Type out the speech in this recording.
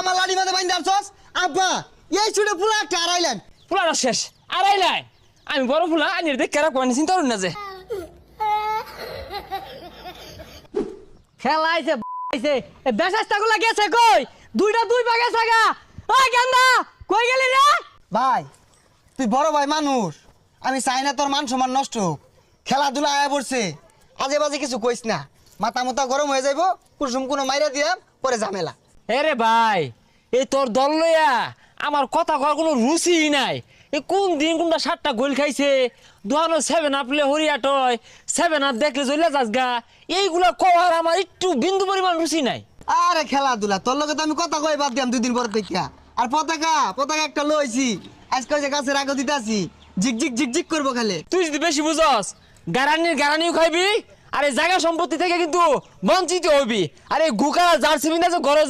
আমার লাড়ি মাঝে বাইন্দা আছস আব্বা এই ছুটে ফুলা একটা আড়াইলেন ফুলাটা শেষ আড়াইলাই আমি বড় ফুলা আনির দেখ কেরা কোন চিন্তা করুন না যে খেলা আইছে আইছে এ বেশাস্তাগুলা গেছে কই দুইটা দুই ভাগে ছাগা ওই গেন্দা কই গেলি রে ভাই তুই বড় ভাই মানুষ আমি চাই না তোর মান সম্মান নষ্ট হোক খেলাধুলা আয়া পড়ছে আজে বাজে কিছু কইস না মাথা মাথা গরম হয়ে যাইব কুসুম কোনো মাইরা দিয়া পরে ঝামেলা রে ভাই এই তোর দল লইয়া আমার কথা কওয়ার কোনো রুচিই নাই এই কোন দিন কোনটা 7টা গোল খাইছে দুহানো 7 আপলে হরিয়াটয় 7 আপ দেখলে জ্বলে যাস গা এইগুলা কওয়ার আমার একটু বিন্দু পরিমাণ রুচি নাই আরে খেলাধুলা তোর লগে তো আমি কথা কই বাদ দিয়াম 2 দিন পর দেখিয়া আর পতাকা একটা লইছি আজকে যে গাছের আগো দিতাছি ঝিকঝিক ঝিকঝিক করবো খালি তুই যদি বেশি বুঝস গারানিও খাইবি আর এই জায়গা সম্পত্তি থেকে কিন্তু বঞ্চিত হবি আর এই গুকারা জার্সি বিনা যে ঘরে